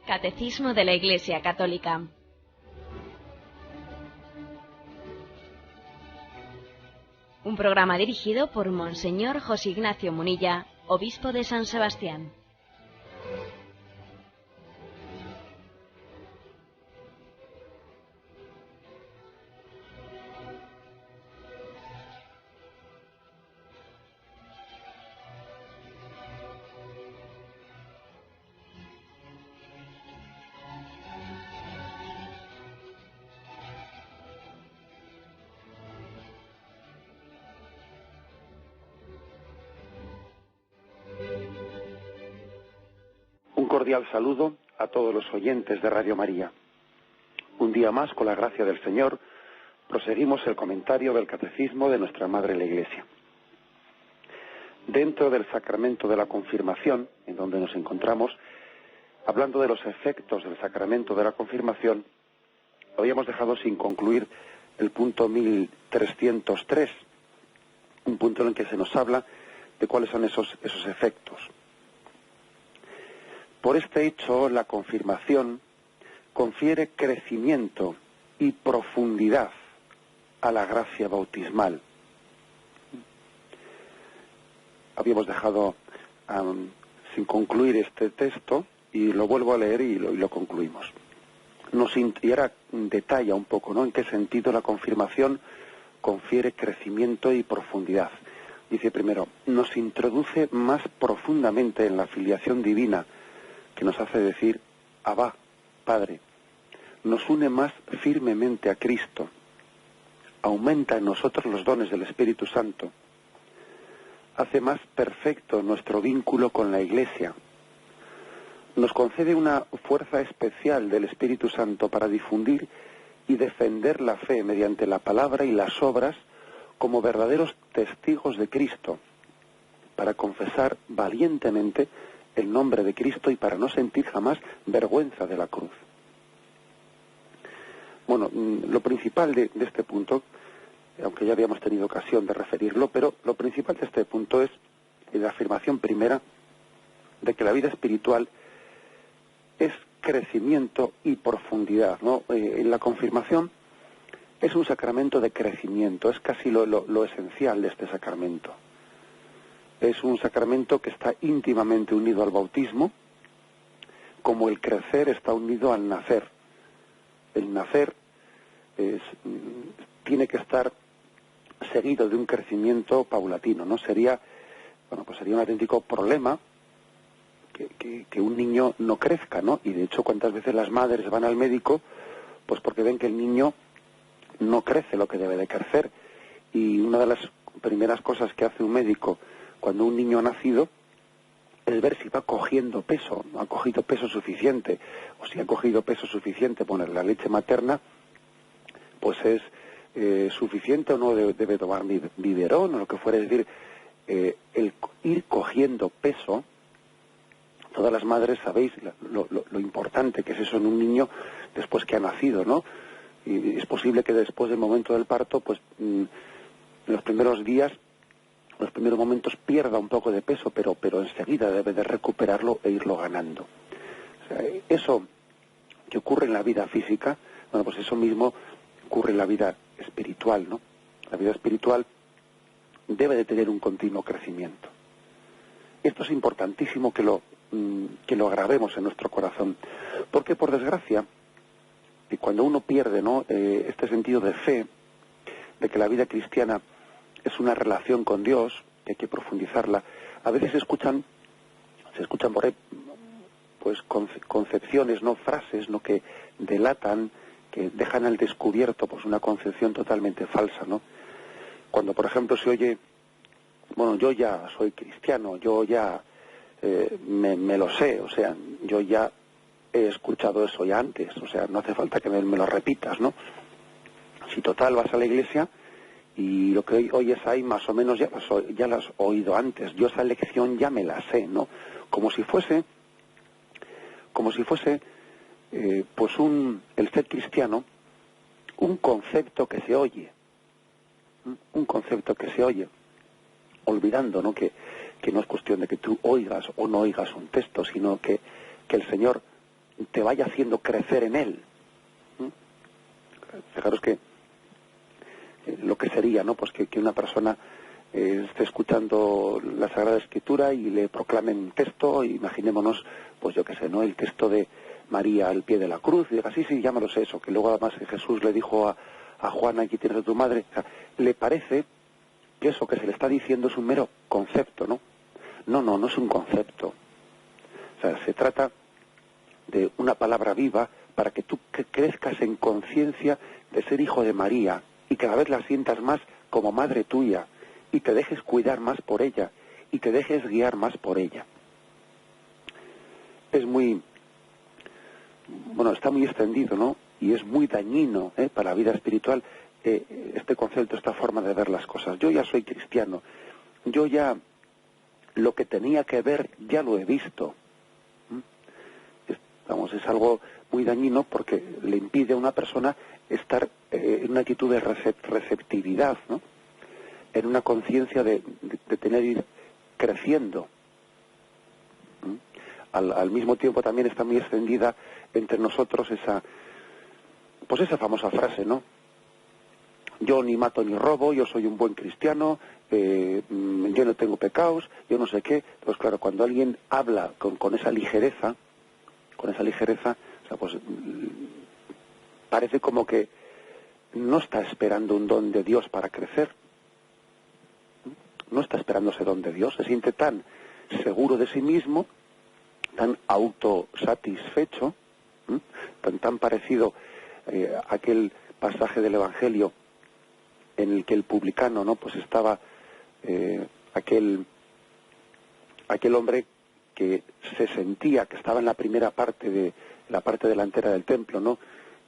Catecismo de la Iglesia Católica. Un programa dirigido por Monseñor José Ignacio Munilla, obispo de San Sebastián. Cordial saludo a todos los oyentes de Radio María. Un día más, con la gracia del Señor, proseguimos el comentario del Catecismo de nuestra Madre la Iglesia. Dentro del sacramento de la confirmación, en donde nos encontramos, hablando de los efectos del sacramento de la confirmación, habíamos dejado sin concluir el punto 1303, un punto en el que se nos habla de cuáles son esos efectos. Por este hecho, la confirmación confiere crecimiento y profundidad a la gracia bautismal. Habíamos dejado sin concluir este texto y lo vuelvo a leer y lo concluimos. Y ahora detalla un poco, ¿no?, en qué sentido la confirmación confiere crecimiento y profundidad. Dice primero, nos introduce más profundamente en la filiación divina, que nos hace decir, Abba, Padre. Nos une más firmemente a Cristo. Aumenta en nosotros los dones del Espíritu Santo. Hace más perfecto nuestro vínculo con la Iglesia. Nos concede una fuerza especial del Espíritu Santo para difundir y defender la fe mediante la palabra y las obras como verdaderos testigos de Cristo, para confesar valientemente el nombre de Cristo y para no sentir jamás vergüenza de la cruz. Bueno, lo principal de este punto, aunque ya habíamos tenido ocasión de referirlo, pero lo principal de este punto es la afirmación primera de que la vida espiritual es crecimiento y profundidad, ¿no? La confirmación es un sacramento de crecimiento, es casi lo esencial de este sacramento. Es un sacramento que está íntimamente unido al bautismo, como el crecer está unido al nacer. El nacer tiene que estar seguido de un crecimiento paulatino, ¿no? Sería un auténtico problema que un niño no crezca, ¿no? Y de hecho, ¿cuántas veces las madres van al médico? Pues porque ven que el niño no crece lo que debe de crecer. Y una de las primeras cosas que hace un médico cuando un niño ha nacido es ver si va cogiendo peso, no ha cogido peso suficiente, o si ha cogido peso suficiente, poner la leche materna, pues es suficiente o no debe tomar biberón o lo que fuera. Es decir, el ir cogiendo peso, todas las madres sabéis lo importante que es eso en un niño después que ha nacido, ¿no? Y es posible que después del momento del parto, pues en los primeros días, los primeros momentos pierda un poco de peso, pero enseguida debe de recuperarlo e irlo ganando. O sea, eso que ocurre en la vida física, bueno, pues eso mismo ocurre en la vida espiritual, ¿no? La vida espiritual debe de tener un continuo crecimiento. Esto es importantísimo que lo grabemos en nuestro corazón, porque por desgracia, cuando uno pierde, ¿no?, este sentido de fe, de que la vida cristiana es una relación con Dios, que hay que profundizarla. A veces se escuchan por ahí, pues, concepciones, no frases, no, que delatan, que dejan al descubierto, pues, una concepción totalmente falsa, ¿no? Cuando, por ejemplo, se oye, bueno, yo ya soy cristiano, yo ya me lo sé, o sea, yo ya he escuchado eso ya antes, o sea, no hace falta que me lo repitas, ¿no? Si total vas a la iglesia y lo que hoy oyes ahí más o menos ya lo has oído antes, yo esa lección ya me la sé, ¿no? Como si fuese pues el ser cristiano, un concepto que se oye, olvidando, ¿no?, que no es cuestión de que tú oigas o no oigas un texto, sino que el Señor te vaya haciendo crecer en él. Fijaros que lo que sería, ¿no? Pues que una persona esté escuchando la Sagrada Escritura y le proclamen un texto, imaginémonos, pues yo qué sé, ¿no? El texto de María al pie de la cruz, y diga, sí, ya me lo sé eso, que luego además Jesús le dijo a Juana, aquí tienes a tu madre. O sea, le parece que eso que se le está diciendo es un mero concepto, ¿no? No es un concepto. O sea, se trata de una palabra viva para que tú crezcas en conciencia de ser hijo de María y cada vez la sientas más como madre tuya y te dejes cuidar más por ella y te dejes guiar más por ella. Es muy, bueno, está muy extendido, ¿no? Y es muy dañino para la vida espiritual este concepto, esta forma de ver las cosas. Yo ya soy cristiano, yo ya lo que tenía que ver ya lo he visto. Es algo muy dañino porque le impide a una persona estar en una actitud de receptividad, ¿no? En una conciencia de tener ir creciendo. Al mismo tiempo también está muy extendida entre nosotros esa famosa frase, ¿no? Yo ni mato ni robo, yo soy un buen cristiano, yo no tengo pecados, yo no sé qué. Pues claro, cuando alguien habla con esa ligereza, o sea, pues parece como que no está esperando un don de Dios para crecer. No está esperando ese don de Dios. Se siente tan seguro de sí mismo, tan autosatisfecho, tan parecido a aquel pasaje del Evangelio en el que el publicano, ¿no? Pues estaba aquel hombre que se sentía que estaba en la primera parte de la parte delantera del templo, ¿no?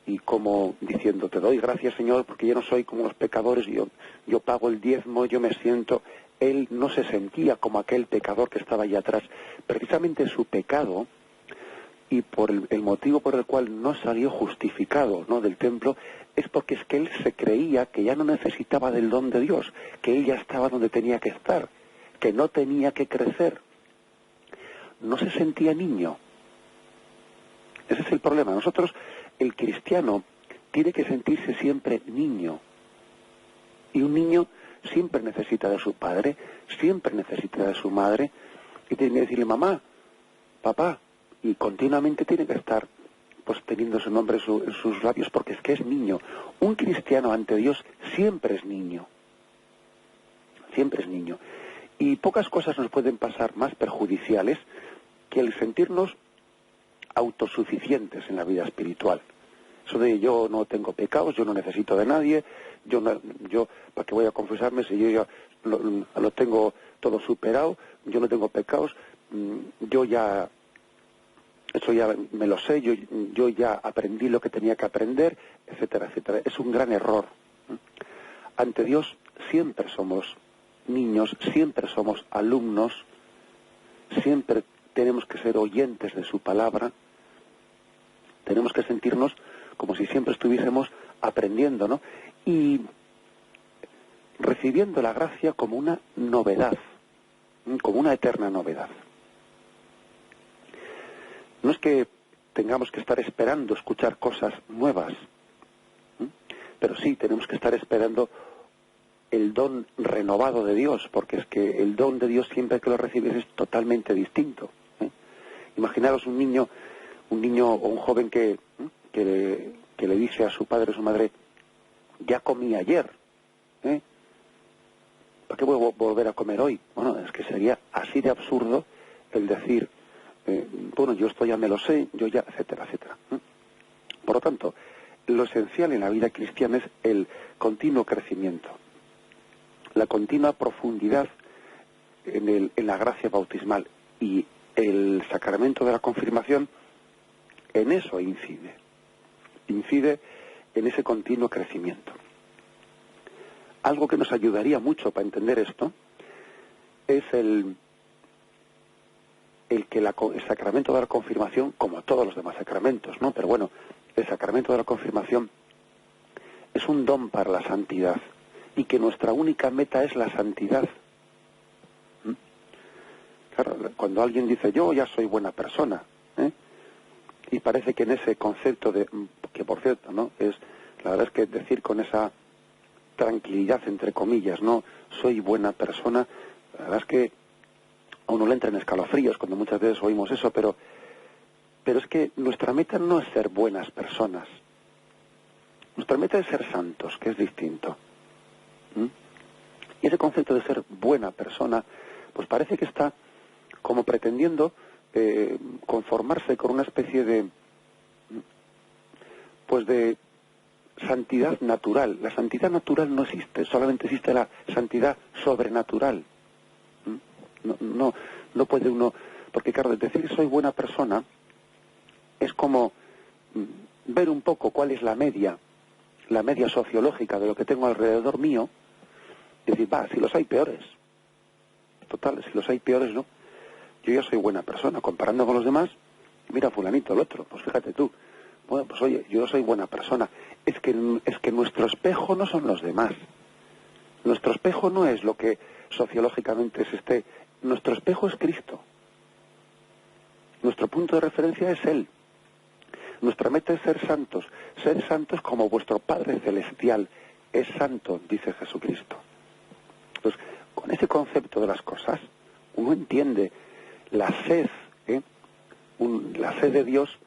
Y como diciendo, te doy gracias, Señor, porque yo no soy como los pecadores, yo pago el diezmo, yo me siento. Él no se sentía como aquel pecador que estaba allá atrás. Precisamente su pecado, y por el motivo por el cual no salió justificado, ¿no?, del templo, es porque es que él se creía que ya no necesitaba del don de Dios, que él ya estaba donde tenía que estar, que no tenía que crecer. No se sentía niño. Ese es el problema. Nosotros, el cristiano, tiene que sentirse siempre niño. Y un niño siempre necesita de su padre, siempre necesita de su madre, y tiene que decirle mamá, papá, y continuamente tiene que estar pues teniendo su nombre en sus labios, porque es que es niño. Un cristiano ante Dios siempre es niño. Siempre es niño. Y pocas cosas nos pueden pasar más perjudiciales que el sentirnos autosuficientes en la vida espiritual. Eso de yo no tengo pecados, yo no necesito de nadie, yo para qué voy a confesarme si yo ya lo tengo todo superado, yo no tengo pecados, yo ya eso ya me lo sé, yo ya aprendí lo que tenía que aprender, etcétera, etcétera. Es un gran error. Ante Dios siempre somos niños, siempre somos alumnos, siempre tenemos que ser oyentes de su palabra, tenemos que sentirnos como si siempre estuviésemos aprendiendo, ¿no? Y recibiendo la gracia como una novedad, como una eterna novedad. No es que tengamos que estar esperando escuchar cosas nuevas, pero sí tenemos que estar esperando el don renovado de Dios, porque es que el don de Dios siempre que lo recibes es totalmente distinto. Imaginaros un niño o un joven que le dice a su padre o su madre, ya comí ayer, ¿para qué voy a volver a comer hoy? Bueno, es que sería así de absurdo el decir, bueno, yo esto ya me lo sé, yo ya, etcétera, etcétera. Por lo tanto, lo esencial en la vida cristiana es el continuo crecimiento, la continua profundidad en la gracia bautismal, y el sacramento de la confirmación en eso incide en ese continuo crecimiento. Algo que nos ayudaría mucho para entender esto es el que el sacramento de la confirmación, como todos los demás sacramentos, ¿no? Pero bueno, el sacramento de la confirmación es un don para la santidad, y que nuestra única meta es la santidad. Claro, cuando alguien dice, yo ya soy buena persona, Y parece que en ese concepto que por cierto, ¿no? La verdad es que decir con esa tranquilidad, entre comillas, no soy buena persona, la verdad es que a uno le entra en escalofríos cuando muchas veces oímos eso, pero es que nuestra meta no es ser buenas personas. Nuestra meta es ser santos, que es distinto. Y ese concepto de ser buena persona, pues parece que está como pretendiendo conformarse con una especie de santidad natural. La santidad natural no existe, solamente existe la santidad sobrenatural. No puede uno, porque claro, decir que soy buena persona es como ver un poco cuál es la media sociológica de lo que tengo alrededor mío, y decir, si los hay peores, total, si los hay peores, ¿no? Yo ya soy buena persona, comparando con los demás, mira fulanito, el otro, pues fíjate tú, bueno, pues oye, yo soy buena persona. Es que nuestro espejo no son los demás, nuestro espejo no es lo que sociológicamente es nuestro espejo es Cristo, nuestro punto de referencia es Él. Nuestra meta es ser santos como vuestro Padre Celestial es santo, dice Jesucristo. Entonces, con ese concepto de las cosas, uno entiende la sed, la sed de Dios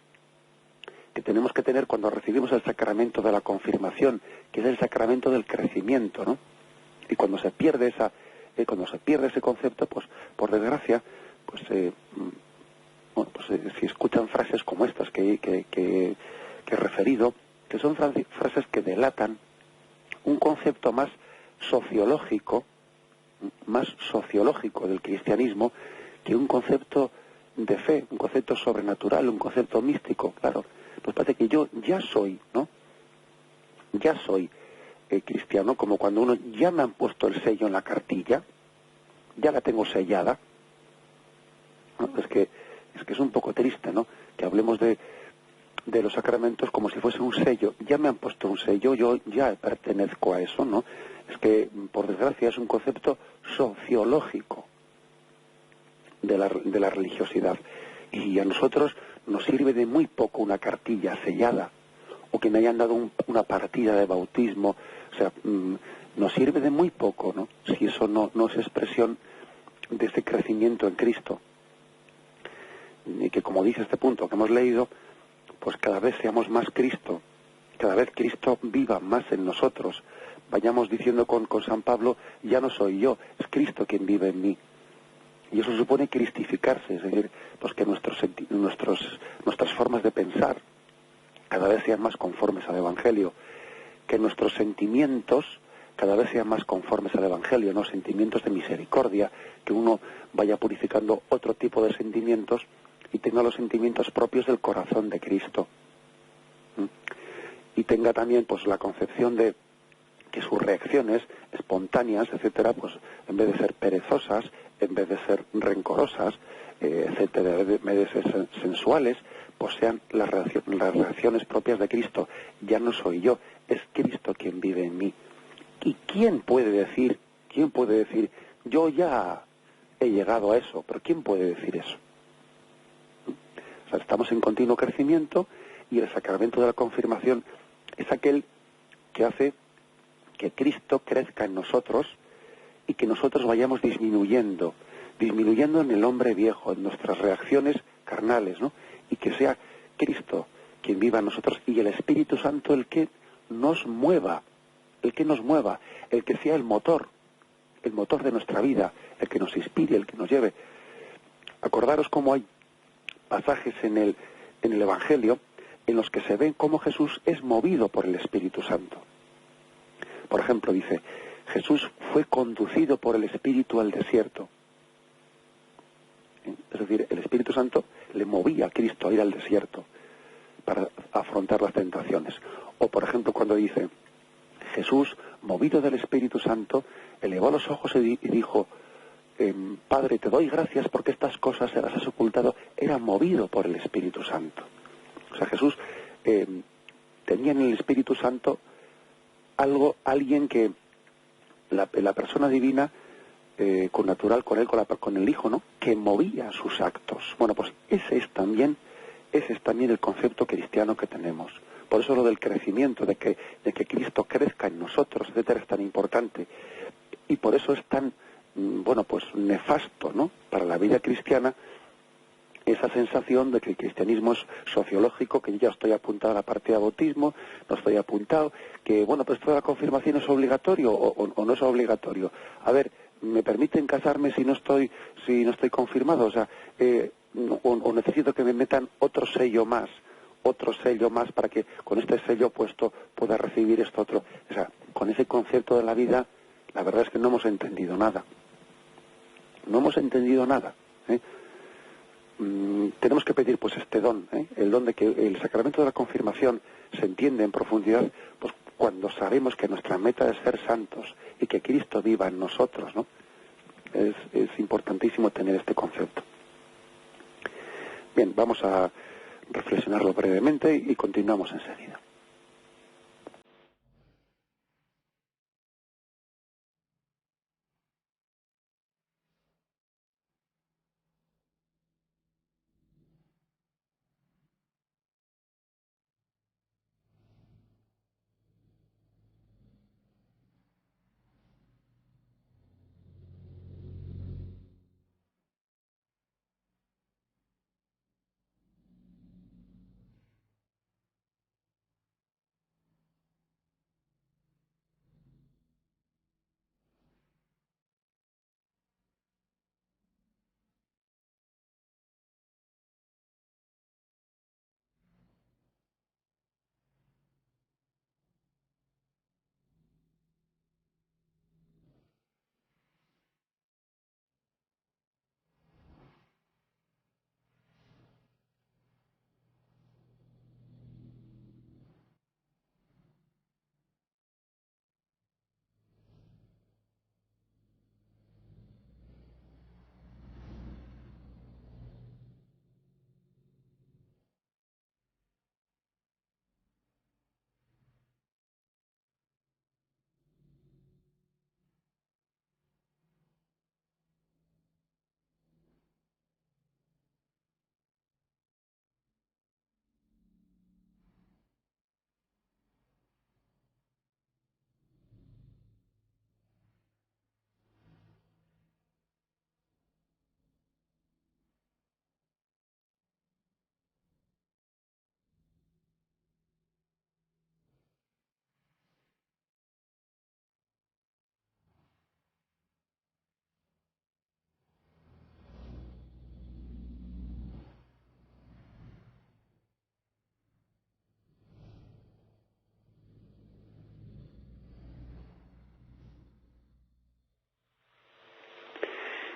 que tenemos que tener cuando recibimos el sacramento de la confirmación, que es el sacramento del crecimiento, ¿no? Y cuando se pierde ese concepto, pues, por desgracia, si escuchan frases como estas que he referido, que son frases que delatan un concepto más sociológico del cristianismo que un concepto de fe, un concepto sobrenatural, un concepto místico. Claro, pues parece que yo ya soy, ¿no? Ya soy cristiano, como cuando uno ya me han puesto el sello en la cartilla, ya la tengo sellada, ¿no? Es que es un poco triste, ¿no? Que hablemos de los sacramentos como si fuese un sello. Ya me han puesto un sello, yo ya pertenezco a eso, ¿no? Es que, por desgracia, es un concepto sociológico de la religiosidad. Y a nosotros nos sirve de muy poco una cartilla sellada, o que me hayan dado una partida de bautismo. O sea, nos sirve de muy poco, ¿no? Si eso no es expresión de este crecimiento en Cristo. Y que, como dice este punto que hemos leído, pues cada vez seamos más Cristo, cada vez Cristo viva más en nosotros. Vayamos diciendo con San Pablo, ya no soy yo, es Cristo quien vive en mí. Y eso supone cristificarse, es decir, pues que nuestras formas de pensar cada vez sean más conformes al Evangelio, que nuestros sentimientos cada vez sean más conformes al Evangelio, no sentimientos de misericordia, que uno vaya purificando otro tipo de sentimientos y tenga los sentimientos propios del corazón de Cristo. Y tenga también pues la concepción de que sus reacciones espontáneas, etcétera, pues en vez de ser perezosas, en vez de ser rencorosas, etcétera, en vez de ser sensuales, pues sean las reacciones propias de Cristo. Ya no soy yo, es Cristo quien vive en mí. ¿Y quién puede decir, yo ya he llegado a eso? Pero ¿quién puede decir eso? O sea, estamos en continuo crecimiento y el sacramento de la confirmación es aquel que hace que Cristo crezca en nosotros y que nosotros vayamos disminuyendo en el hombre viejo, en nuestras reacciones carnales, ¿no? Y que sea Cristo quien viva en nosotros y el Espíritu Santo el que nos mueva, el que sea el motor de nuestra vida, el que nos inspire, el que nos lleve. Acordaros cómo hay pasajes en el Evangelio en los que se ve cómo Jesús es movido por el Espíritu Santo. Por ejemplo, dice, Jesús fue conducido por el Espíritu al desierto. Es decir, el Espíritu Santo le movía a Cristo a ir al desierto para afrontar las tentaciones. O, por ejemplo, cuando dice, Jesús, movido del Espíritu Santo, elevó los ojos y dijo, Padre, te doy gracias porque estas cosas se las has ocultado. Era movido por el Espíritu Santo. O sea, Jesús tenía en el Espíritu Santo alguien que la persona divina, connatural con él, con el Hijo, ¿no? Que movía sus actos. Bueno, pues ese es también ese es también el concepto cristiano que tenemos. Por eso lo del crecimiento, de que Cristo crezca en nosotros, etcétera, es tan importante. Y por eso es tan, pues nefasto, ¿no?, para la vida cristiana, esa sensación de que el cristianismo es sociológico, que yo ya estoy apuntado a la partida de bautismo, no estoy apuntado, que, pues toda la confirmación es obligatorio o no es obligatorio. A ver, ¿me permiten casarme si no estoy confirmado? O sea, o necesito que me metan otro sello más para que con este sello puesto pueda recibir esto otro. O sea, con ese concepto de la vida, la verdad es que no hemos entendido nada. No hemos entendido nada, ¿eh? Tenemos que pedir pues este don, el don de que el sacramento de la confirmación se entiende en profundidad, pues cuando sabemos que nuestra meta es ser santos y que Cristo viva en nosotros, ¿no? Es importantísimo tener este concepto. Bien, vamos a reflexionarlo brevemente y continuamos enseguida.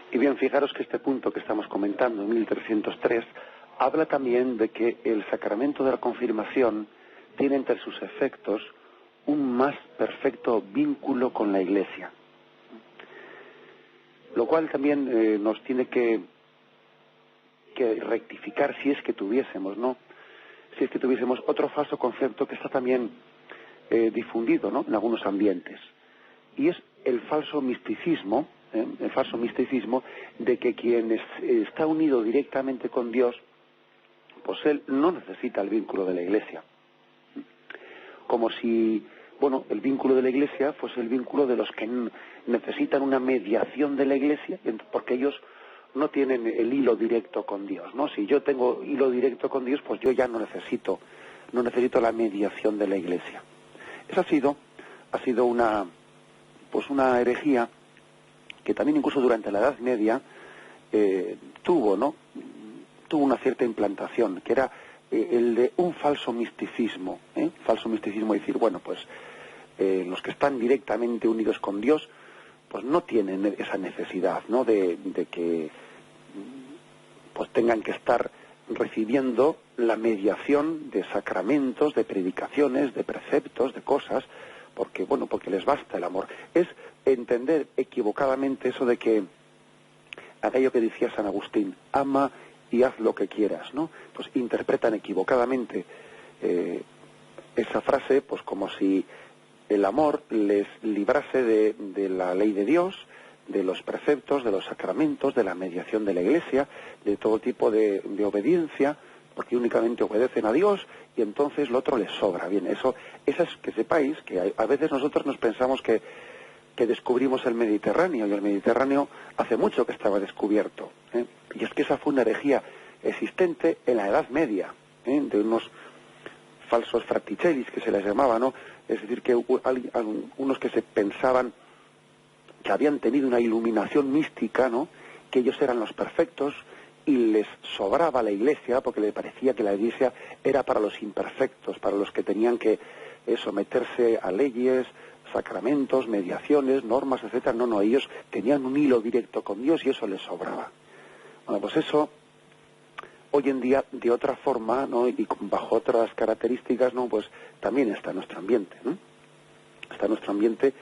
Y bien, fijaros que este punto que estamos comentando, 1303, habla también de que el sacramento de la confirmación tiene entre sus efectos un más perfecto vínculo con la Iglesia. Lo cual también nos tiene que rectificar si es que tuviésemos, ¿no? Si es que tuviésemos otro falso concepto que está también difundido, ¿no?, en algunos ambientes. Y es el falso misticismo, de que quien está unido directamente con Dios, pues él no necesita el vínculo de la Iglesia. Como si, el vínculo de la Iglesia fuese el vínculo de los que necesitan una mediación de la Iglesia, porque ellos no tienen el hilo directo con Dios, ¿no? Si yo tengo hilo directo con Dios, pues yo ya no necesito la mediación de la Iglesia. Esa ha sido una herejía que también incluso durante la Edad Media tuvo una cierta implantación, que era el de un falso misticismo, decir, los que están directamente unidos con Dios, pues no tienen esa necesidad, ¿no?, de que pues tengan que estar recibiendo la mediación de sacramentos, de predicaciones, de preceptos, de cosas, porque les basta el amor. Es entender equivocadamente eso de que aquello que decía San Agustín, ama y haz lo que quieras, ¿no? Pues interpretan equivocadamente esa frase, pues como si el amor les librase de la ley de Dios, de los preceptos, de los sacramentos, de la mediación de la Iglesia, de todo tipo de obediencia, porque únicamente obedecen a Dios y entonces lo otro les sobra. Bien, eso es que sepáis que a veces nosotros nos pensamos que descubrimos el Mediterráneo, y el Mediterráneo hace mucho que estaba descubierto, ¿eh? Y es que esa fue una herejía existente en la Edad Media, de unos falsos fraticellis que se les llamaba, ¿no? Es decir, que unos que se pensaban que habían tenido una iluminación mística, ¿no? Que ellos eran los perfectos y les sobraba la Iglesia porque les parecía que la Iglesia era para los imperfectos, para los que tenían que someterse a leyes, sacramentos, mediaciones, normas, etcétera. No, ellos tenían un hilo directo con Dios y eso les sobraba. Bueno, pues eso hoy en día de otra forma, ¿no? Y bajo otras características, ¿no? Pues también está en nuestro ambiente, ¿no? Está en nuestro ambiente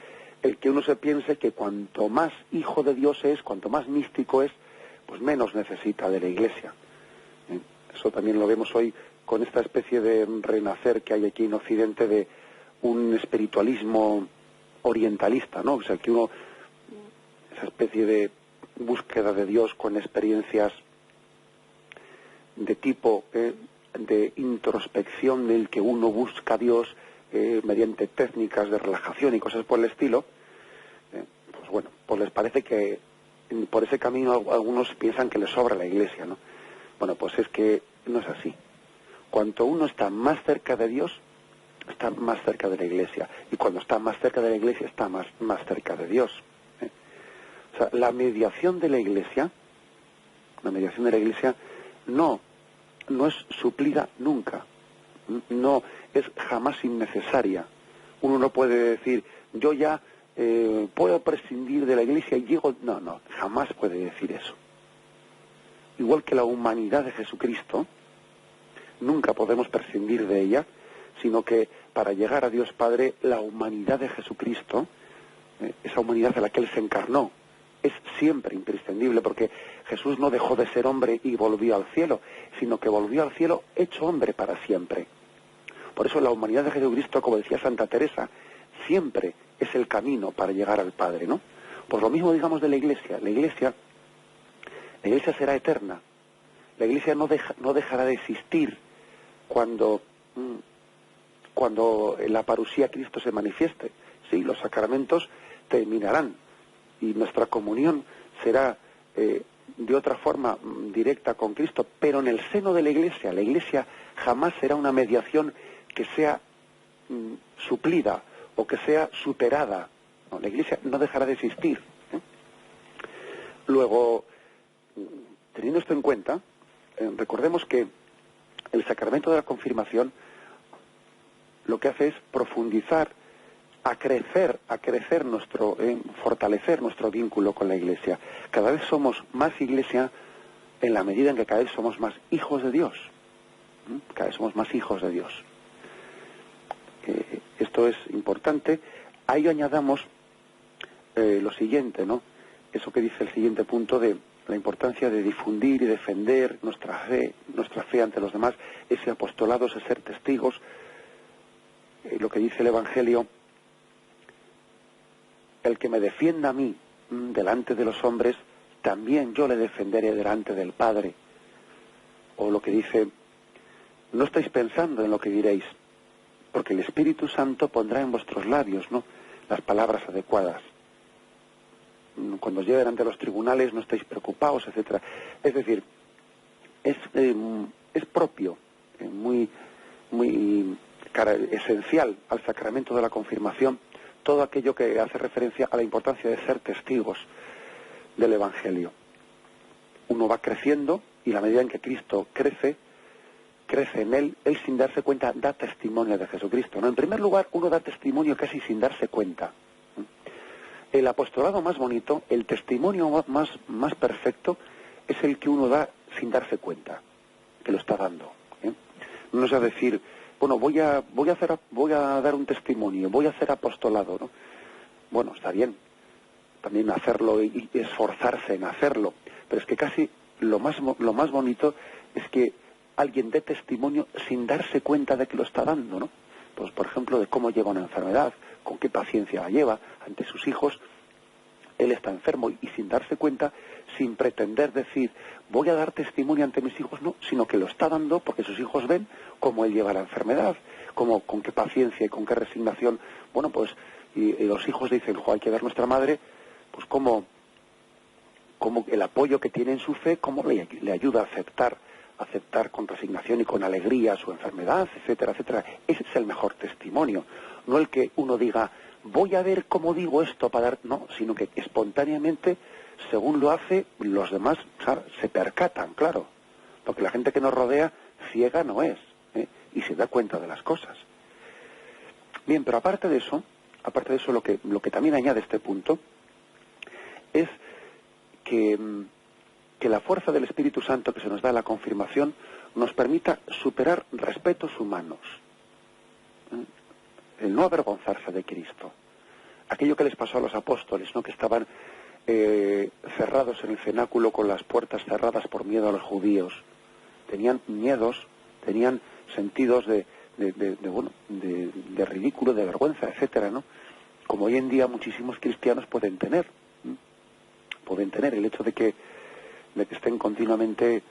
el que uno se piense que cuanto más hijo de Dios es, cuanto más místico es, pues menos necesita de la Iglesia. Eso también lo vemos hoy con esta especie de renacer que hay aquí en Occidente de un espiritualismo orientalista, ¿no? O sea, que uno, esa especie de búsqueda de Dios con experiencias de tipo de introspección, del que uno busca a Dios mediante técnicas de relajación y cosas por el estilo, pues bueno, pues les parece que por ese camino algunos piensan que les sobra la Iglesia, ¿no? Bueno, pues es que no es así. Cuanto uno está más cerca de Dios, está más cerca de la Iglesia, y cuando está más cerca de la Iglesia está más cerca de Dios. O sea, la mediación de la Iglesia no es suplida nunca, no es jamás innecesaria. Uno no puede decir, yo ya puedo prescindir de la Iglesia y llego... No, jamás puede decir eso. Igual que la humanidad de Jesucristo, nunca podemos prescindir de ella, sino que para llegar a Dios Padre, la humanidad de Jesucristo, esa humanidad a la que Él se encarnó, es siempre imprescindible, porque Jesús no dejó de ser hombre y volvió al cielo, sino que volvió al cielo hecho hombre para siempre. Por eso la humanidad de Jesucristo, como decía Santa Teresa, siempre es el camino para llegar al Padre, ¿no? Pues lo mismo digamos de la Iglesia. La Iglesia será eterna. La Iglesia no dejará de existir cuando en la parusía Cristo se manifieste. Sí, los sacramentos terminarán y nuestra comunión será de otra forma directa con Cristo, pero en el seno de la Iglesia jamás será una mediación que sea suplida o que sea superada. No, la Iglesia no dejará de existir. Luego, teniendo esto en cuenta, recordemos que el sacramento de la confirmación lo que hace es profundizar, acrecer fortalecer nuestro vínculo con la Iglesia. Cada vez somos más Iglesia en la medida en que cada vez somos más hijos de Dios. Cada vez somos más hijos de Dios. Esto es importante. A ello añadamos lo siguiente, ¿no? Eso que dice el siguiente punto de la importancia de difundir y defender nuestra fe ante los demás, ese apostolado, ese ser testigos. Lo que dice el Evangelio, el que me defienda a mí delante de los hombres, también yo le defenderé delante del Padre. O lo que dice, no estáis pensando en lo que diréis, porque el Espíritu Santo pondrá en vuestros labios, ¿no?, las palabras adecuadas. Cuando os lleven ante los tribunales no estáis preocupados, etcétera. Es decir, es propio, muy esencial al sacramento de la confirmación, todo aquello que hace referencia a la importancia de ser testigos del Evangelio. Uno va creciendo y la medida en que Cristo crece en él sin darse cuenta da testimonio de Jesucristo, ¿no? En primer lugar, uno da testimonio casi sin darse cuenta. El apostolado más bonito, el testimonio más perfecto, es el que uno da sin darse cuenta que lo está dando. No es a decir, bueno, voy a dar un testimonio, voy a hacer apostolado, ¿no? Bueno, está bien, también hacerlo y esforzarse en hacerlo, pero es que casi lo más bonito es que alguien dé testimonio sin darse cuenta de que lo está dando, ¿no? Pues, por ejemplo, de cómo lleva una enfermedad, con qué paciencia la lleva ante sus hijos, él está enfermo y sin darse cuenta, sin pretender decir voy a dar testimonio ante mis hijos, no, sino que lo está dando porque sus hijos ven cómo él lleva la enfermedad, con qué paciencia y con qué resignación. Bueno, pues y los hijos dicen, hay que ver nuestra madre, pues cómo el apoyo que tiene en su fe, cómo le ayuda a aceptar con resignación y con alegría su enfermedad, etcétera, etcétera. Ese es el mejor testimonio, no el que uno diga voy a ver cómo digo esto para dar, no, sino que espontáneamente, según lo hace, los demás, ¿sabes?, se percatan, claro, porque la gente que nos rodea ciega no es, y se da cuenta de las cosas. Bien, pero aparte de eso lo que también añade este punto es que la fuerza del Espíritu Santo que se nos da en la confirmación nos permita superar respetos humanos, el no avergonzarse de Cristo. Aquello que les pasó a los apóstoles, ¿no?, que estaban cerrados en el cenáculo con las puertas cerradas por miedo a los judíos. Tenían miedos, tenían sentidos de ridículo, de vergüenza, etcétera, ¿no? Como hoy en día muchísimos cristianos pueden tener el hecho de que estén continuamente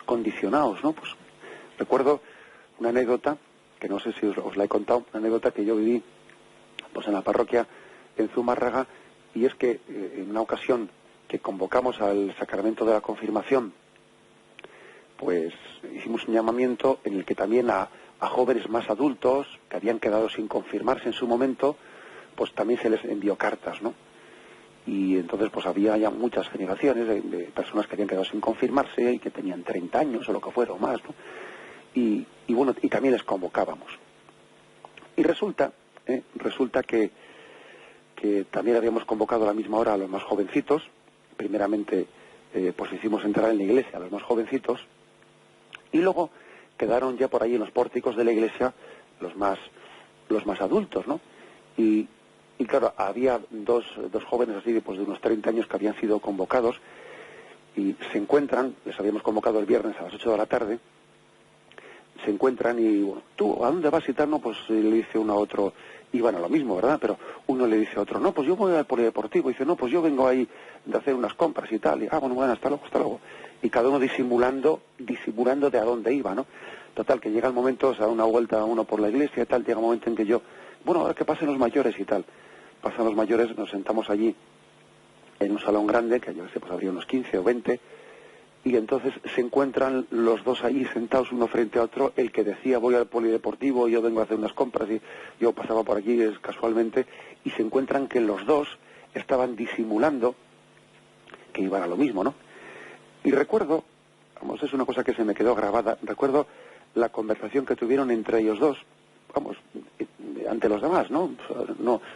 condicionados, ¿no? Pues recuerdo una anécdota que no sé si os la he contado, una anécdota que yo viví pues en la parroquia en Zumárraga, y es que en una ocasión que convocamos al sacramento de la confirmación, pues hicimos un llamamiento en el que también a jóvenes más adultos que habían quedado sin confirmarse en su momento, pues también se les envió cartas, ¿no? Y entonces pues había ya muchas generaciones de personas que habían quedado sin confirmarse y que tenían 30 años o lo que fuera o más, ¿no? Y bueno, y también les convocábamos. Y resulta que también habíamos convocado a la misma hora a los más jovencitos. Primeramente pues hicimos entrar en la iglesia a los más jovencitos, y luego quedaron ya por ahí en los pórticos de la iglesia los más adultos, ¿no? Y claro, había dos jóvenes así pues de unos 30 años que habían sido convocados, y se encuentran, les habíamos convocado el viernes a las 8 de la tarde, se encuentran y, bueno, ¿tú a dónde vas y tal? No, pues le dice uno a otro, iban a lo mismo, ¿verdad? Pero uno le dice a otro, no, pues yo voy al polideportivo, y dice, no, pues yo vengo ahí de hacer unas compras y tal, y bueno, hasta luego. Y cada uno disimulando de a dónde iba, ¿no? Total, que llega el momento, se da una vuelta uno por la iglesia y tal, llega un momento en que yo, bueno, ahora que pasen los mayores y tal. Pasan los mayores, nos sentamos allí en un salón grande, que yo sé, pues habría unos 15 o 20, y entonces se encuentran los dos allí sentados uno frente a otro, el que decía voy al polideportivo, yo vengo a hacer unas compras, y yo pasaba por aquí casualmente, y se encuentran que los dos estaban disimulando que iban a lo mismo, ¿no? Y recuerdo, vamos, es una cosa que se me quedó grabada, recuerdo la conversación que tuvieron entre ellos dos, vamos, ante los demás, ¿no?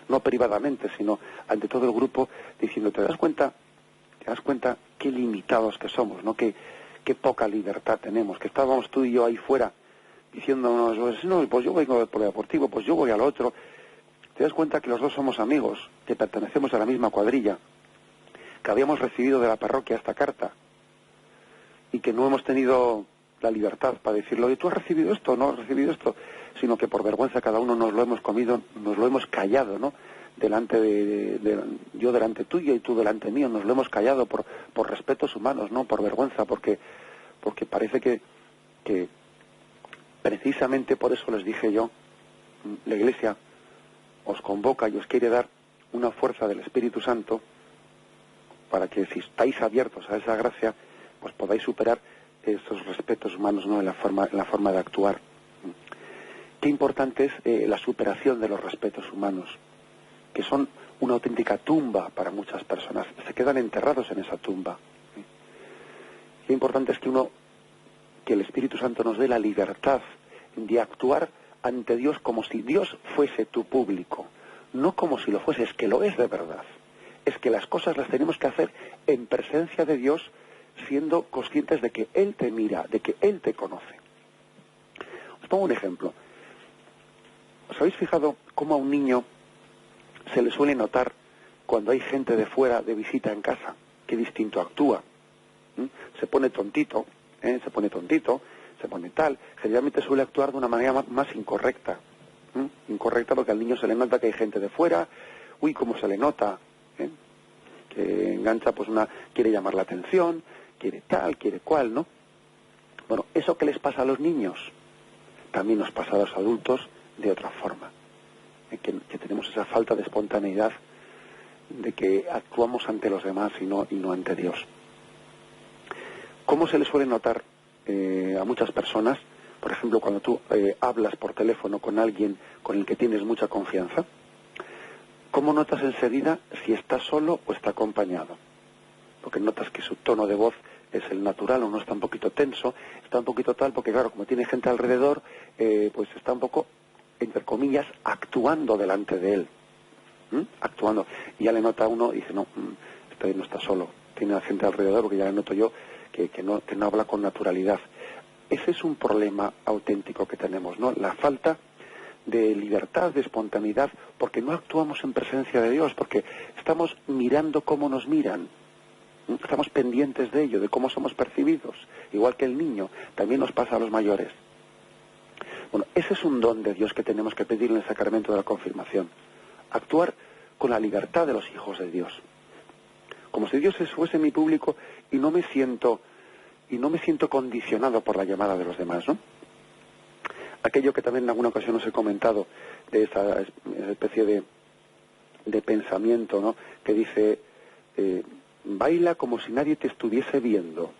No privadamente, sino ante todo el grupo, diciendo, ¿te das cuenta qué limitados que somos, ¿no? Qué poca libertad tenemos, que estábamos tú y yo ahí fuera diciéndonos, pues, no, pues yo vengo del polideportivo, pues yo voy al otro. Te das cuenta que los dos somos amigos, que pertenecemos a la misma cuadrilla, que habíamos recibido de la parroquia esta carta y que no hemos tenido la libertad para decirlo, oye, ¿tú has recibido esto o no has recibido esto? Sino que por vergüenza cada uno nos lo hemos comido, nos lo hemos callado, ¿no? Delante yo delante tuyo y tú delante mío, nos lo hemos callado por respetos humanos, no por vergüenza, porque parece que precisamente por eso les dije yo, la Iglesia os convoca y os quiere dar una fuerza del Espíritu Santo para que, si estáis abiertos a esa gracia, pues podáis superar esos respetos humanos, ¿no? en la forma de actuar. Qué importante es la superación de los respetos humanos, que son una auténtica tumba para muchas personas. Se quedan enterrados en esa tumba. Qué importante es que el Espíritu Santo nos dé la libertad de actuar ante Dios como si Dios fuese tu público, no como si lo fuese, es que lo es de verdad. Es que las cosas las tenemos que hacer en presencia de Dios, siendo conscientes de que Él te mira, de que Él te conoce. Os pongo un ejemplo. ¿Os habéis fijado cómo a un niño se le suele notar cuando hay gente de fuera de visita en casa? Qué distinto actúa. Se pone tontito, se pone tal. Generalmente suele actuar de una manera más incorrecta. Incorrecta porque al niño se le nota que hay gente de fuera. Uy, cómo se le nota. que engancha, pues quiere llamar la atención, quiere tal, quiere cual, ¿no? Bueno, eso que les pasa a los niños también nos pasa a los adultos de otra forma, que tenemos esa falta de espontaneidad, de que actuamos ante los demás y no ante Dios. ¿Cómo se le suele notar a muchas personas, por ejemplo, cuando tú hablas por teléfono con alguien con el que tienes mucha confianza? ¿Cómo notas enseguida si está solo o está acompañado? Porque notas que su tono de voz es el natural, o no está un poquito tenso, está un poquito tal, porque claro, como tiene gente alrededor, pues está un poco, entre comillas, actuando delante de él. Actuando. Y ya le nota uno y dice, no, este no está solo, tiene a la gente alrededor, porque ya le noto yo que no habla con naturalidad. Ese es un problema auténtico que tenemos, ¿no? La falta de libertad, de espontaneidad, porque no actuamos en presencia de Dios, porque estamos mirando cómo nos miran, estamos pendientes de ello, de cómo somos percibidos, igual que el niño, también nos pasa a los mayores. Bueno, ese es un don de Dios que tenemos que pedir en el sacramento de la confirmación, actuar con la libertad de los hijos de Dios, como si Dios fuese mi público y no me siento condicionado por la llamada de los demás, ¿no? Aquello que también en alguna ocasión os he comentado, de esa especie de pensamiento, ¿no?, que dice, baila como si nadie te estuviese viendo,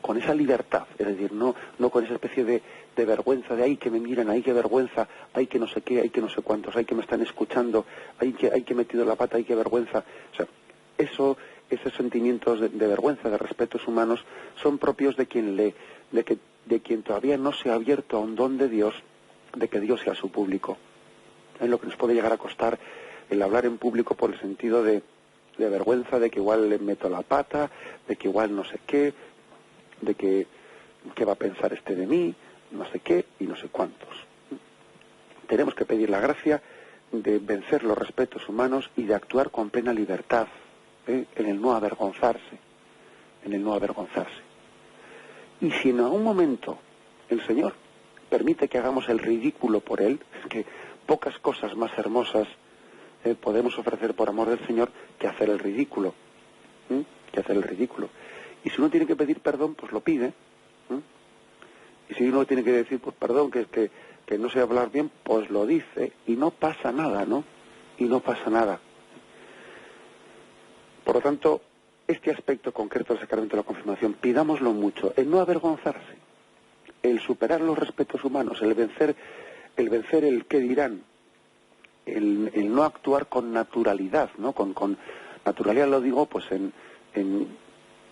con esa libertad, es decir, no con esa especie de vergüenza, de ay que me miran, ay que vergüenza, ay que no sé qué, ay que no sé cuántos, ay que me están escuchando, ay que he metido la pata, ay que vergüenza. O sea, esos sentimientos de vergüenza, de respetos humanos, son propios de quien todavía no se ha abierto a un don de Dios, de que Dios sea su público. Es lo que nos puede llegar a costar el hablar en público por el sentido de vergüenza, de que igual le meto la pata, de que igual no sé qué, de que qué va a pensar este de mí, no sé qué y no sé cuántos. Tenemos que pedir la gracia de vencer los respetos humanos y de actuar con plena libertad, en el no avergonzarse, Y si en algún momento el Señor permite que hagamos el ridículo por Él, es que pocas cosas más hermosas podemos ofrecer por amor del Señor que hacer el ridículo. Y si uno tiene que pedir perdón, pues lo pide. Y si uno tiene que decir, pues perdón, que no sé hablar bien, pues lo dice. Y no pasa nada, ¿no? Y no pasa nada. Por lo tanto, este aspecto concreto del sacramento de la confirmación, pidámoslo mucho. El no avergonzarse, el superar los respetos humanos, el vencer el qué dirán, el no actuar con naturalidad, ¿no? Con naturalidad lo digo, pues en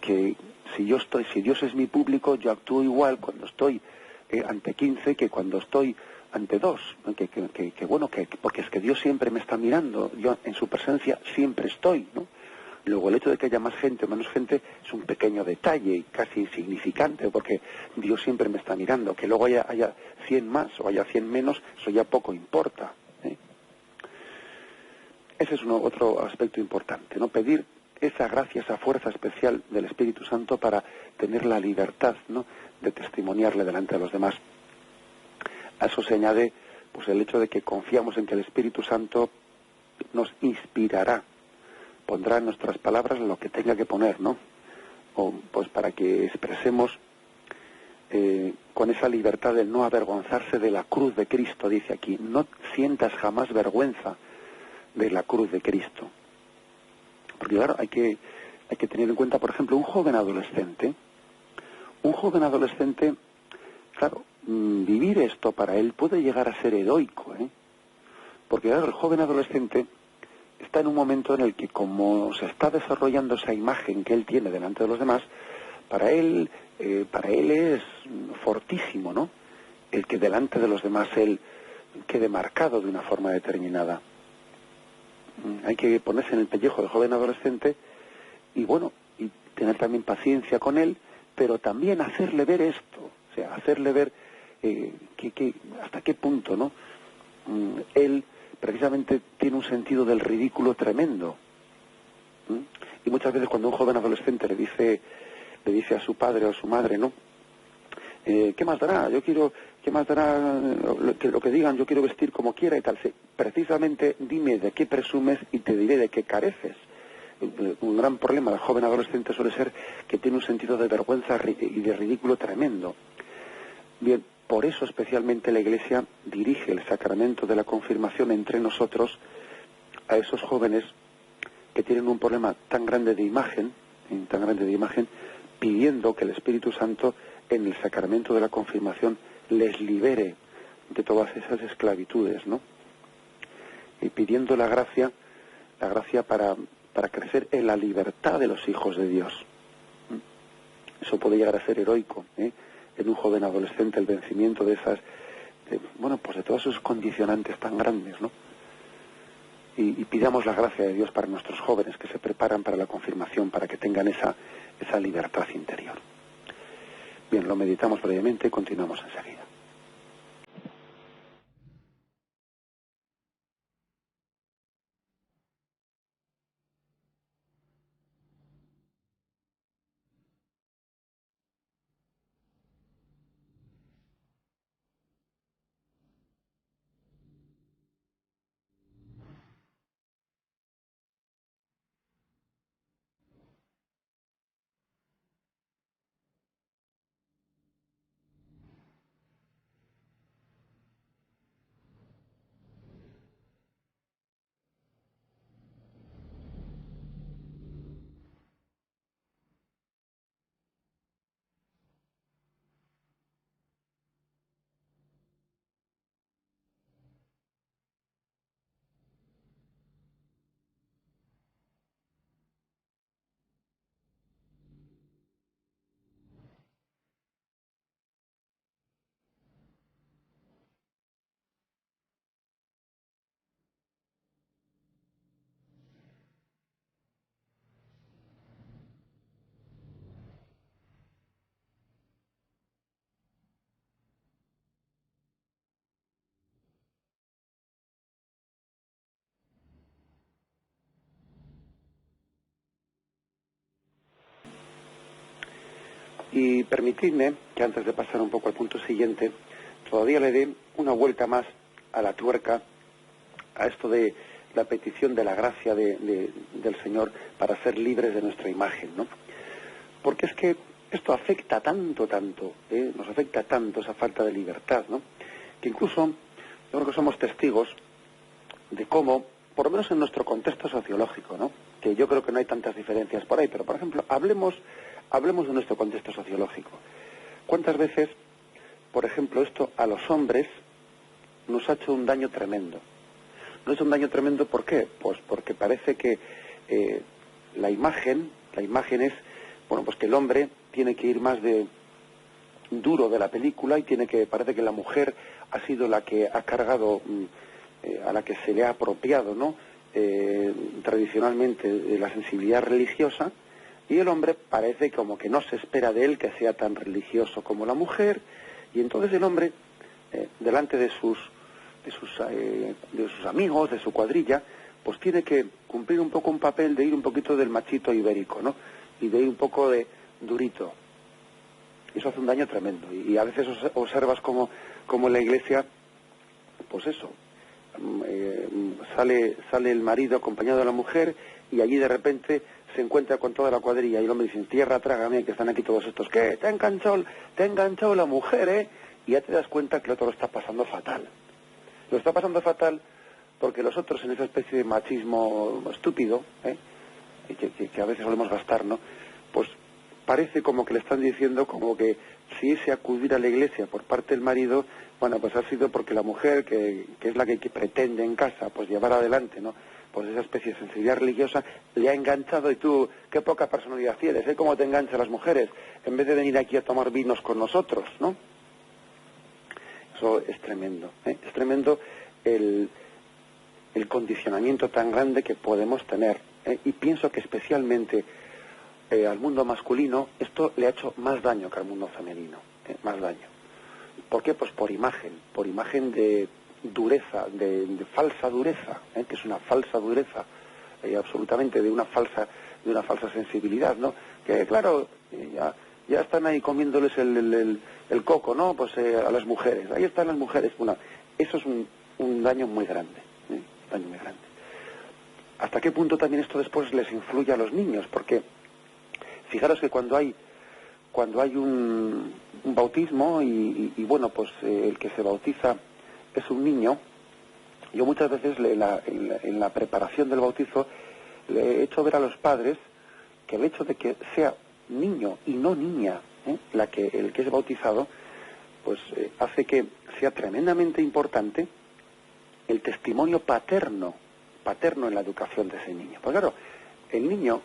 que si Dios es mi público, yo actúo igual cuando estoy ante 15 que cuando estoy ante 2, ¿no? Porque es que Dios siempre me está mirando, yo en su presencia siempre estoy, ¿no? Luego el hecho de que haya más gente o menos gente es un pequeño detalle y casi insignificante, porque Dios siempre me está mirando. Que luego haya 100 más o haya 100 menos, eso ya poco importa, Ese es otro aspecto importante, ¿no? Pedir esa gracia, esa fuerza especial del Espíritu Santo para tener la libertad, ¿no?, de testimoniarle delante de los demás. A eso se añade, pues, el hecho de que confiamos en que el Espíritu Santo nos inspirará, pondrá en nuestras palabras lo que tenga que poner, ¿no? O, pues, para que expresemos con esa libertad de no avergonzarse de la cruz de Cristo, dice aquí. No sientas jamás vergüenza de la cruz de Cristo. Porque claro, hay que tener en cuenta, por ejemplo, un joven adolescente, claro, vivir esto para él puede llegar a ser heroico, porque claro, el joven adolescente está en un momento en el que, como se está desarrollando esa imagen que él tiene delante de los demás, para él es fortísimo, ¿no?, el que delante de los demás él quede marcado de una forma determinada. Hay que ponerse en el pellejo del joven adolescente y tener también paciencia con él, pero también hacerle ver esto, o sea, hacerle ver hasta qué punto, ¿no?, él precisamente tiene un sentido del ridículo tremendo. Y muchas veces cuando un joven adolescente le dice a su padre o a su madre, ¿no?, ¿qué más dará? ¿Qué más dará lo que digan? Yo quiero vestir como quiera y tal. Sí, precisamente dime de qué presumes y te diré de qué careces. Un gran problema del joven adolescente suele ser que tiene un sentido de vergüenza y de ridículo tremendo. Bien, por eso especialmente la Iglesia dirige el sacramento de la confirmación entre nosotros a esos jóvenes que tienen un problema tan grande de imagen, pidiendo que el Espíritu Santo en el sacramento de la confirmación les libere de todas esas esclavitudes, ¿no? Y pidiendo la gracia para crecer en la libertad de los hijos de Dios. Eso puede llegar a ser heroico, en un joven adolescente, el vencimiento de de todos esos condicionantes tan grandes, ¿no? Y pidamos la gracia de Dios para nuestros jóvenes que se preparan para la confirmación, para que tengan esa libertad interior. Bien, lo meditamos brevemente y continuamos enseguida. Y permitidme que antes de pasar un poco al punto siguiente, todavía le dé una vuelta más a la tuerca, a esto de la petición de la gracia del Señor para ser libres de nuestra imagen, ¿no? Porque es que esto afecta tanto, nos afecta tanto esa falta de libertad, ¿no? Que incluso, yo creo que somos testigos de cómo, por lo menos en nuestro contexto sociológico, ¿no? Que yo creo que no hay tantas diferencias por ahí, pero por ejemplo, hablemos de nuestro contexto sociológico. ¿Cuántas veces, por ejemplo, esto a los hombres nos ha hecho un daño tremendo? Nos ha hecho un daño tremendo, ¿por qué? Pues porque parece que la imagen es, pues que el hombre tiene que ir más de duro de la película y parece que la mujer ha sido la que ha cargado, a la que se le ha apropiado, ¿no? Tradicionalmente de la sensibilidad religiosa, y el hombre parece como que no se espera de él que sea tan religioso como la mujer, y entonces el hombre, delante de sus amigos, de su cuadrilla, pues tiene que cumplir un poco un papel de ir un poquito del machito ibérico, ¿no? Y de ir un poco de durito. Eso hace un daño tremendo. Y a veces observas como en la iglesia, pues eso, sale el marido acompañado de la mujer y allí de repente se encuentra con toda la cuadrilla y el hombre dice: tierra, trágame, que están aquí todos estos. ¿Qué? Te ha enganchado la mujer, ¿eh? Y ya te das cuenta que el otro lo está pasando fatal. Lo está pasando fatal porque los otros, en esa especie de machismo estúpido, que a veces solemos gastar, ¿no? Pues parece como que le están diciendo como que si ese acudir a la iglesia por parte del marido, bueno, pues ha sido porque la mujer, que es la que pretende en casa, pues llevar adelante, ¿no? Pues esa especie de sensibilidad religiosa le ha enganchado, y tú, qué poca personalidad tienes, ¿eh? Cómo te enganchan las mujeres, en vez de venir aquí a tomar vinos con nosotros, ¿no? Eso es tremendo, ¿eh? Es tremendo el condicionamiento tan grande que podemos tener, ¿eh? Y pienso que especialmente al mundo masculino esto le ha hecho más daño que al mundo femenino, más daño. ¿Por qué? Pues por imagen de dureza, de falsa dureza, que es una falsa dureza, absolutamente de una falsa sensibilidad, ¿no? Que claro, ya están ahí comiéndoles el coco, ¿no? Pues a las mujeres, ahí están las mujeres. Bueno, eso es un daño muy grande, un daño muy grande. ¿Hasta qué punto también esto después les influye a los niños? Porque fijaros que cuando hay un bautismo y bueno, pues el que se bautiza es un niño, yo muchas veces en la preparación del bautizo le he hecho ver a los padres que el hecho de que sea niño y no niña el que es bautizado, pues hace que sea tremendamente importante el testimonio paterno en la educación de ese niño. Pues claro, el niño,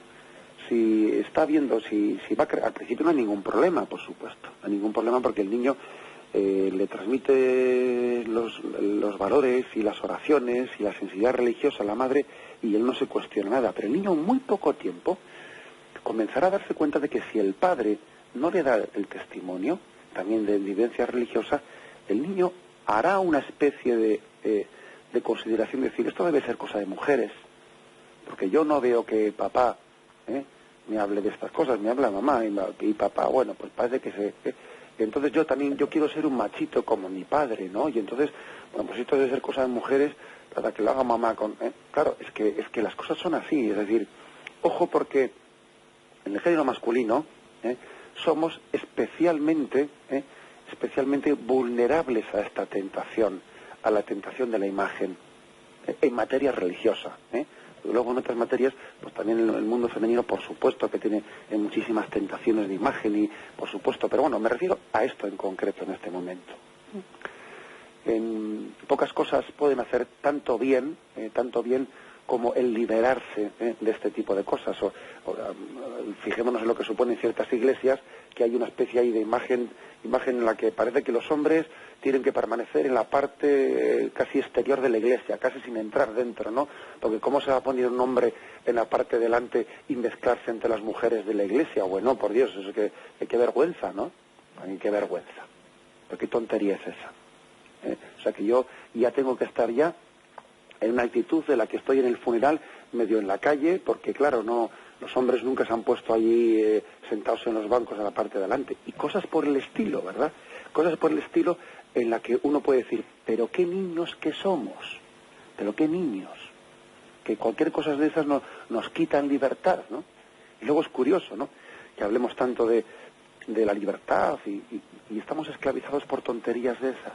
si está viendo, si va al principio no hay ningún problema, por supuesto, no hay ningún problema porque el niño le transmite los valores y las oraciones y la sensibilidad religiosa a la madre y él no se cuestiona nada. Pero el niño en muy poco tiempo comenzará a darse cuenta de que si el padre no le da el testimonio, también de vivencia religiosa, el niño hará una especie de consideración, de decir, esto debe ser cosa de mujeres, porque yo no veo que papá me hable de estas cosas, me habla mamá y papá, bueno, pues parece que entonces yo quiero ser un machito como mi padre, ¿no? Y entonces, bueno, pues esto debe ser cosa de mujeres para que lo haga mamá con... Claro, es que las cosas son así, es decir, ojo porque en el género masculino somos especialmente vulnerables a esta tentación, a la tentación de la imagen, en materia religiosa. Luego en otras materias, pues también el mundo femenino, por supuesto, que tiene muchísimas tentaciones de imagen y, por supuesto, pero bueno, me refiero a esto en concreto en este momento. En pocas cosas pueden hacer tanto bien como el liberarse de este tipo de cosas. Fijémonos en lo que suponen ciertas iglesias, que hay una especie ahí de imagen en la que parece que los hombres tienen que permanecer en la parte casi exterior de la iglesia, casi sin entrar dentro, ¿no? Porque ¿cómo se va a poner un hombre en la parte delante y mezclarse entre las mujeres de la iglesia? Bueno, por Dios, eso es que qué vergüenza, ¿no? Ay, qué vergüenza. Pero qué tontería es esa. O sea que yo ya tengo que estar ya en una actitud de la que estoy en el funeral, medio en la calle, porque claro, no, los hombres nunca se han puesto allí sentados en los bancos en la parte de adelante, y cosas por el estilo, ¿verdad? Cosas por el estilo en la que uno puede decir, pero qué niños que somos, pero qué niños, que cualquier cosa de esas nos quitan libertad, ¿no? Y luego es curioso, ¿no?, que hablemos tanto de la libertad y estamos esclavizados por tonterías de esas.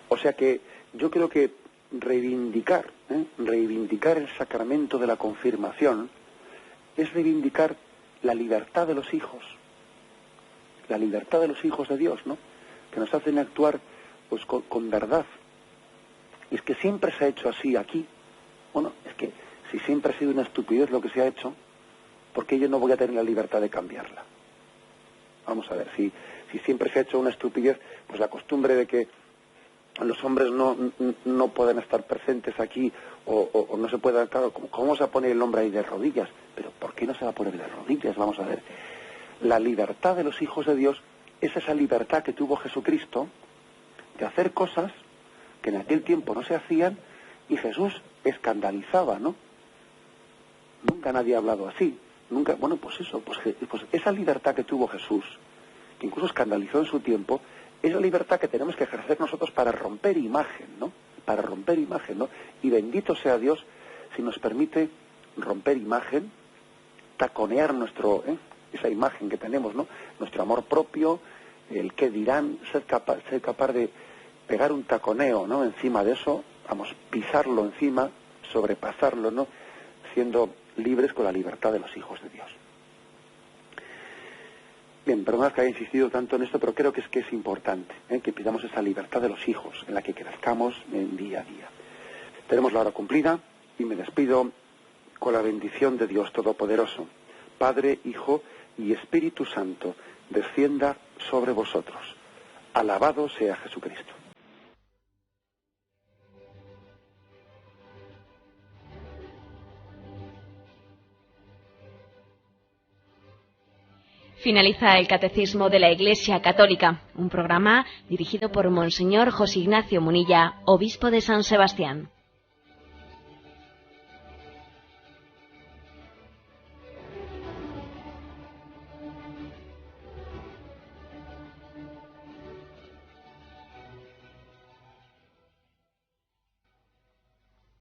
O sea que yo creo que reivindicar el sacramento de la confirmación es reivindicar la libertad de los hijos de Dios, ¿no?, que nos hacen actuar pues con verdad. Y es que siempre se ha hecho así aquí. Bueno, es que si siempre ha sido una estupidez lo que se ha hecho, ¿por qué yo no voy a tener la libertad de cambiarla? Vamos a ver, si siempre se ha hecho una estupidez, pues la costumbre de que los hombres no pueden estar presentes aquí o no se pueda, claro, ¿cómo se va a poner el hombre ahí de rodillas? Pero ¿por qué no se va a poner de rodillas? Vamos a ver. La libertad de los hijos de Dios es esa libertad que tuvo Jesucristo de hacer cosas que en aquel tiempo no se hacían y Jesús escandalizaba, ¿no? Nunca nadie ha hablado así. Nunca, bueno, pues eso, pues esa libertad que tuvo Jesús, que incluso escandalizó en su tiempo, es la libertad que tenemos que ejercer nosotros para romper imagen, ¿no? Para romper imagen, ¿no? Y bendito sea Dios si nos permite romper imagen, taconear esa imagen que tenemos, ¿no? Nuestro amor propio, el qué dirán, ser capaz de pegar un taconeo, ¿no?, encima de eso, vamos, pisarlo encima, sobrepasarlo, ¿no?, siendo libres con la libertad de los hijos de Dios. Bien, perdonad que haya insistido tanto en esto, pero creo que es importante que pidamos esa libertad de los hijos, en la que crezcamos en día a día. Tenemos la hora cumplida y me despido con la bendición de Dios Todopoderoso. Padre, Hijo y Espíritu Santo, descienda sobre vosotros. Alabado sea Jesucristo. Finaliza el Catecismo de la Iglesia Católica, un programa dirigido por Monseñor José Ignacio Munilla, obispo de San Sebastián.